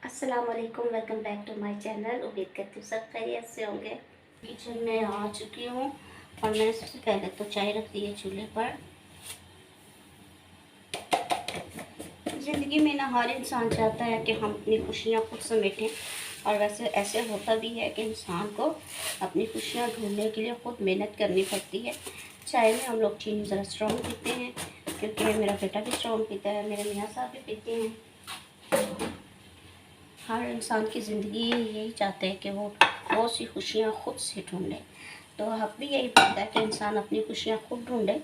अस्सलाम वालेकुम, welcome back to my channel. उम्मीद करती हूँ सब खैरियत से होंगे। किचन में आ चुकी हूँ और मैंने सबसे पहले तो चाय रख दी है चूल्हे पर। ज़िंदगी में ना हर इंसान चाहता है कि हम अपनी खुशियाँ खुद समेटें, और वैसे ऐसे होता भी है कि इंसान को अपनी खुशियाँ ढूंढने के लिए खुद मेहनत करनी पड़ती है। चाय में हम लोग चीनी ज़रा स्ट्रॉन्ग पीते हैं, क्योंकि मेरा बेटा भी स्ट्रॉन्ग पीता है, मेरे मियाँ साहब भी पीते हैं। हर इंसान की ज़िंदगी यही चाहते हैं कि वो बहुत सी खुशियाँ खुद से ढूंढे। तो हक भी यही बनता है कि इंसान अपनी खुशियाँ खुद ढूंढे।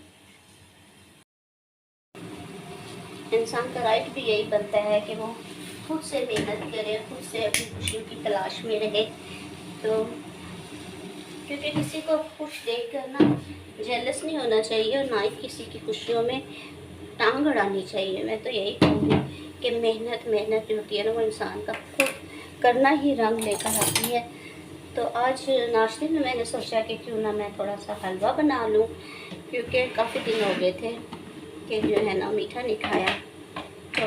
इंसान का राइट भी यही बनता है कि वो खुद से मेहनत करे, खुद से अपनी खुशियों की तलाश में रहे। तो क्योंकि किसी को खुश देख कर ना जेलस नहीं होना चाहिए, और ना ही किसी की खुशियों में टांग अड़ानी चाहिए। मैं तो यही कहूँगी कि मेहनत मेहनत जो होती है ना, वो इंसान का खुद करना ही रंग लेकर आती है। तो आज नाश्ते में मैंने सोचा कि क्यों ना मैं थोड़ा सा हलवा बना लूँ, क्योंकि काफ़ी दिन हो गए थे कि जो है ना मीठा नहीं खाया। तो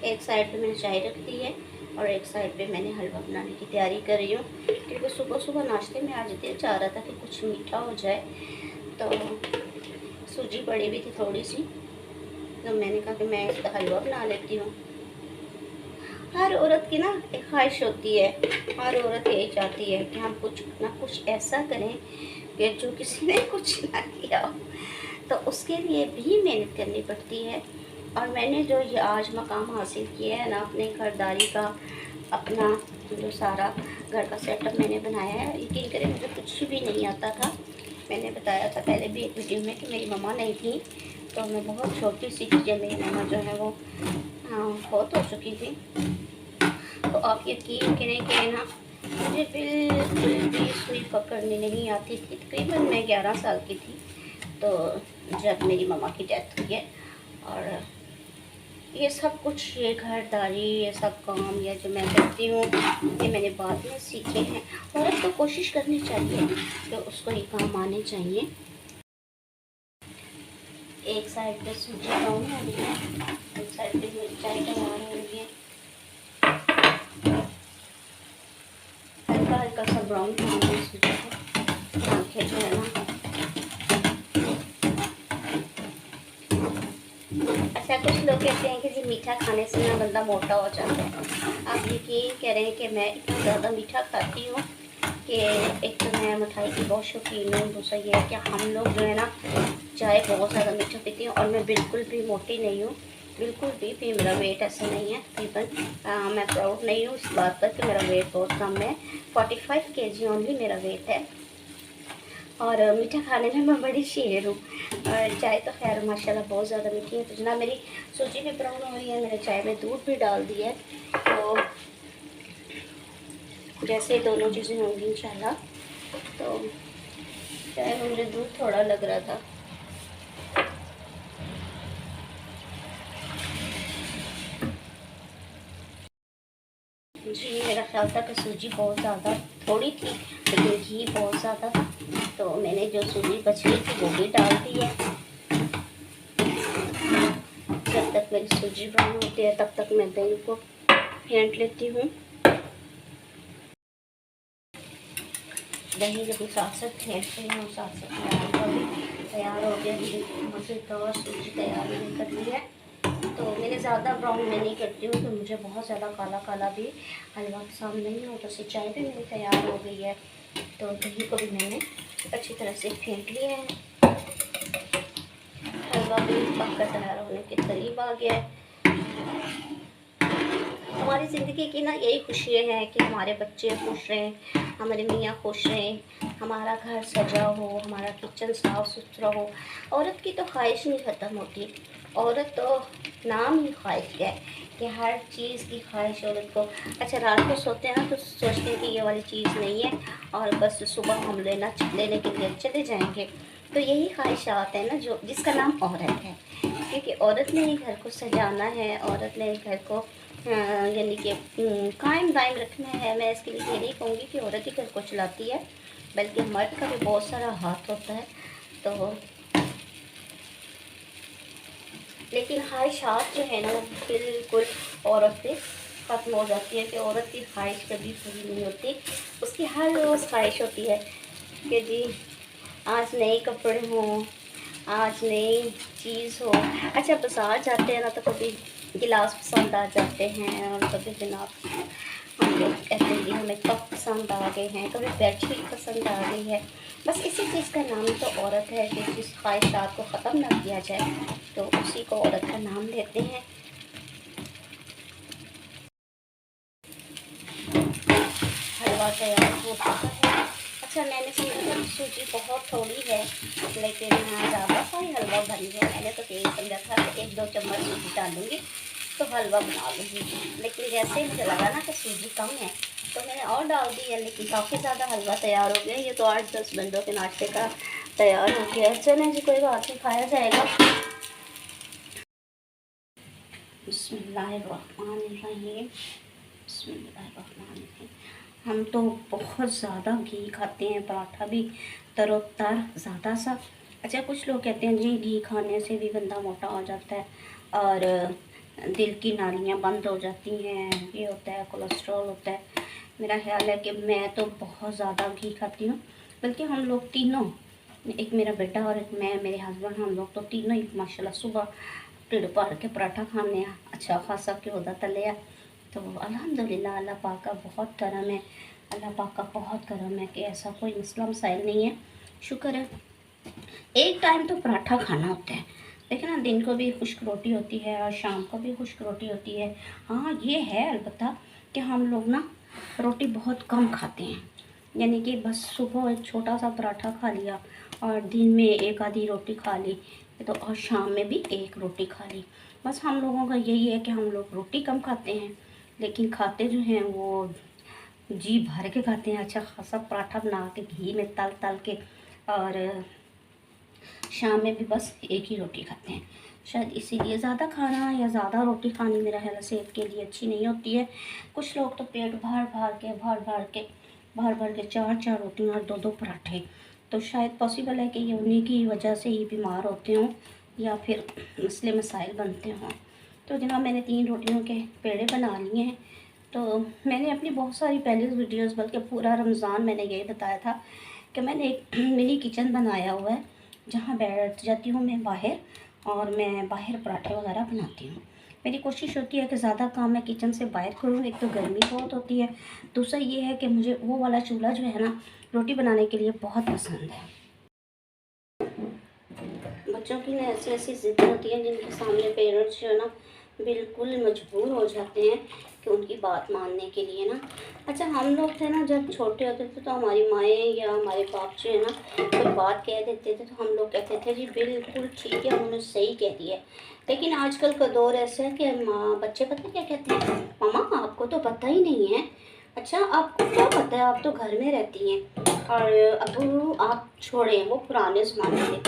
एक साइड पे मैंने चाय रख दी है और एक साइड पे मैंने हलवा बनाने की तैयारी कर रही हूँ, क्योंकि सुबह सुबह नाश्ते में आज दिल चाह रहा था कि कुछ मीठा हो जाए। तो सूजी पड़ी हुई थी थोड़ी सी, तो मैंने कहा कि मैं इसका हलवा बना लेती हूँ। हर औरत की ना एक ख्वाहिश होती है, हर औरत यही चाहती है कि हम कुछ ना कुछ ऐसा करें कि जो किसी ने कुछ ना किया हो। तो उसके लिए भी मेहनत करनी पड़ती है। और मैंने जो ये आज मकाम हासिल किया है ना अपने घरदारी का, अपना जो सारा घर का सेटअप मैंने बनाया है, यकीन करें मुझे कुछ भी नहीं आता था। मैंने बताया था पहले भी एक वीडियो में कि मेरी मम्मा नहीं थी, तो मैं बहुत छोटी सी थी जब मेरी मम्मा जो है वो बहुत हो चुकी थी। तो आप यकीन करें कि ना मुझे बिल्कुल भी सुई पकड़नी नहीं आती थी। तकरीबन मैं 11 साल की थी तो जब मेरी मम्मा की डेथ हुई है। और ये सब कुछ, ये घरदारी, ये सब काम, ये जो मैं करती हूँ, ये मैंने बाद में सीखे हैं। औरत को कोशिश करनी चाहिए कि उसको ये काम आने चाहिए। एक साइड पे सूजी ब्राउन हो रही है, एक साइड पे मिर्चाई तैयार हो रही है। हल्का हल्का सा ब्राउन करना है सूजी को, आँखें जो है ना। अच्छा, कुछ लोग कहते हैं कि जी मीठा खाने से ना बंदा मोटा हो जाता है। आप यकीन करें कि मैं इतना ज़्यादा मीठा खाती हूँ कि एक तो मैं मिठाई की बहुत शौकीन हूँ, दूसरा ये है कि हम लोग जो है ना चाय बहुत ज़्यादा मीठा पीती हूँ। और मैं बिल्कुल भी मोटी नहीं हूँ, बिल्कुल भी मेरा वेट ऐसा नहीं है। तकरीबन मैं प्राउड नहीं हूँ इस बात पर कि मेरा वेट बहुत कम है। 45 kg ओनली मेरा वेट है। और मीठा खाने में मैं बड़ी शेर हूँ। और चाय तो खैर माशाल्लाह बहुत ज़्यादा मीठी है। तो जना मेरी सूजी भी ब्राउन हो रही है, मैंने चाय में दूध भी डाल दिया है। तो जैसे दोनों चीज़ें होंगी इंशाल्लाह। तो चाय में मुझे दूध थोड़ा लग रहा था। जी मेरा ख्याल था कि सूजी बहुत ज़्यादा थोड़ी थी, लेकिन घी बहुत ज़्यादा था। तो मैंने जो सूजी बच रही थी वो भी डाल दी है। जब तक मेरी सूजी ब्राउन होती है तब तक मैं दही को फेंट लेती हूँ। दही जब साथ साथ फेंटते हैं, साथ साथ हलवा भी तैयार हो गया। मुझे तो सूजी तैयार नहीं कर ली है, तो मैंने ज़्यादा ब्राउन में नहीं करती हूँ, तो मुझे बहुत ज़्यादा काला काला भी हलवा पसंद नहीं होता। तो चाय भी मेरी तैयार हो गई है, तो दही को भी मैंने अच्छी तरह से फेंट लिया है। हलवा भी पककर तैयार होने के करीब आ गया है। हमारी ज़िंदगी की ना यही खुशी है कि हमारे बच्चे खुश रहें, हमारे मियाँ खुश रहें, हमारा घर सजा हो, हमारा किचन साफ़ सुथरा हो। औरत की तो ख्वाहिश नहीं ख़त्म होती। औरत तो नाम ही ख्वाहिश है कि हर चीज़ की ख्वाहिश औरत को। अच्छा, रात को सोते हैं ना तो सोचते हैं कि ये वाली चीज़ नहीं है, और बस सुबह हम लेने के लिए चले जाएंगे। तो यही ख्वाहिशात है ना जो जिसका नाम औरत है, क्योंकि औरत ने ही घर को सजाना है, औरत ने घर को यानी कि कायम दायम रखना है। मैं इसके लिए ये नहीं कहूँगी कि औरत ही घर को चलाती है, बल्कि मर्द का भी बहुत सारा हाथ होता है। तो लेकिन ख्वाहिशात जो है ना वो बिल्कुल औरत पे ख़त्म हो जाती है कि औरत की ख्वाहिश कभी पूरी नहीं होती। उसकी हर रोज़ ख्वाहिश होती है कि जी आज नए कपड़े हों, आज नई चीज़ हो। अच्छा बाज़ार जाते हैं ना तो कभी गिलास पसंद आ जाते हैं और कभी जनाब हम लोग कहते हैं कि हमें कप पसंद आ गए हैं, कभी बेडशीट पसंद आ गई है। बस इसी चीज़ का नाम तो औरत है कि जिस ख्वाहिशात को ख़त्म ना किया जाए तो उसी को औरत का नाम देते हैं। हलवा तैयार हो चुका है। अच्छा मैंने समझा सूजी बहुत थोड़ी है लेकिन ज़्यादा सा ही हलवा बन गया। मैंने तो यही समझा था कि 1-2 चम्मच सूजी डालूँगी तो हलवा बना लूँगी, लेकिन जैसे ही मुझे लगा ना कि सूजी कम है तो मैंने और डाल दी है, लेकिन काफ़ी ज़्यादा हलवा तैयार हो गया। ये तो 8-10 बंदों के नाश्ते का तैयार हो गया। चलें जी कोई बात नहीं, खाया जाएगा। बिस्मिल्लाहिर्रहमानिर्रहीम, बिस्मिल्लाहिर्रहमानिर्रहीम। हम तो बहुत ज़्यादा घी खाते हैं, पराठा भी तरोतार ज़्यादा सा। अच्छा कुछ लोग कहते हैं जी घी खाने से भी बंदा मोटा हो जाता है और दिल की नालियाँ बंद हो जाती हैं, ये होता है, कोलेस्ट्रॉल होता है। मेरा ख्याल है कि मैं तो बहुत ज़्यादा घी खाती हूँ, बल्कि हम लोग तीनों, एक मेरा बेटा और एक मैं, मेरे हस्बैंड, हम लोग तो तीनों ही माशाल्लाह सुबह ढिड भर के पराठा खाने हैं। अच्छा खासा घ्यो दा तले आ। तो अल्हम्दुलिल्लाह अल्लाह पाक का बहुत करम है, अल्लाह पाक का बहुत करम है कि ऐसा कोई मसला मसाइल नहीं है, शुक्र है। एक टाइम तो पराठा खाना होता है, लेकिन ना दिन को भी खुश्क रोटी होती है और शाम को भी खुश्क रोटी होती है। हाँ ये है अलबत्ता कि हम लोग ना रोटी बहुत कम खाते हैं, यानी कि बस सुबह एक छोटा सा पराठा खा लिया और दिन में एक आधी रोटी खा ली, तो और शाम में भी एक रोटी खा ली। बस हम लोगों का यही है कि हम लोग रोटी कम खाते हैं, लेकिन खाते जो हैं वो जी भर के खाते हैं। अच्छा खासा पराठा बना के घी में तल तल के, और शाम में भी बस एक ही रोटी खाते हैं। शायद इसीलिए ज़्यादा खाना या ज़्यादा रोटी खानी मेरा ख्याल सेहत के लिए अच्छी नहीं होती है। कुछ लोग तो पेट भर भर के 4-4 रोटियाँ और 2-2 पराठे, तो शायद पॉसिबल है कि ये उन्हीं की वजह से ही बीमार होते हों या फिर मसले मसाइल बनते हों। तो जनाब मैंने 3 रोटियों के पेड़े बना लिए हैं। तो मैंने अपनी बहुत सारी पहले वीडियोस, बल्कि पूरा रमज़ान मैंने यही बताया था कि मैंने एक मिनी किचन बनाया हुआ है जहाँ बैठ जाती हूँ मैं बाहर, और मैं बाहर पराठे वगैरह बनाती हूँ। मेरी कोशिश होती है कि ज़्यादा काम मैं किचन से बाहर करूँ। एक तो गर्मी बहुत होती है, दूसरा ये है कि मुझे वो वाला चूल्हा जो है ना रोटी बनाने के लिए बहुत पसंद है। बच्चों की ना ऐसी ऐसी ज़िद होती है जिनके सामने पेरेंट्स जो है ना बिल्कुल मजबूर हो जाते हैं कि उनकी बात मानने के लिए ना। अच्छा हम लोग थे ना जब छोटे होते थे तो हमारी माएँ या हमारे बाप जो है ना कोई बात कह देते थे तो हम लोग कहते थे जी बिल्कुल ठीक है, उन्होंने सही कह दिया। लेकिन आजकल का दौर ऐसा है कि माँ बच्चे पता क्या कहते हैं, मामा आपको तो पता ही नहीं है। अच्छा आपको क्या पता है, आप तो घर में रहती हैं। और अबू आप छोड़ें, वो पुराने ज़माने थे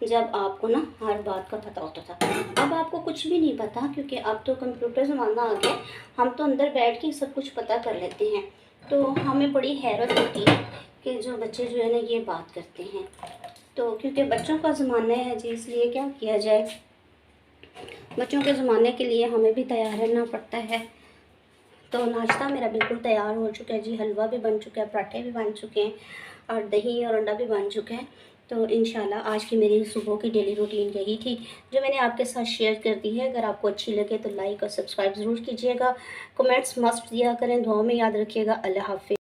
जब आपको ना हर बात का पता होता था। अब आपको कुछ भी नहीं पता, क्योंकि अब तो कंप्यूटर ज़माना आ गया, हम तो अंदर बैठ के सब कुछ पता कर लेते हैं। तो हमें बड़ी हैरत होती है कि जो बच्चे जो है ना ये बात करते हैं। तो क्योंकि बच्चों का ज़माना है जी, इसलिए क्या किया जाए, बच्चों के ज़माने के लिए हमें भी तैयार रहना पड़ता है। तो नाश्ता मेरा बिल्कुल तैयार हो चुका है जी, हलवा भी बन चुका है, पराठे भी बन चुके हैं और दही और अंडा भी बन चुका है। तो इंशाल्लाह आज की मेरी सुबह की डेली रूटीन यही थी जो मैंने आपके साथ शेयर कर दी है। अगर आपको अच्छी लगे तो लाइक और सब्सक्राइब ज़रूर कीजिएगा, कमेंट्स मस्ट दिया करें, दुआ में याद रखिएगा। अल्लाह हाफ़िज़।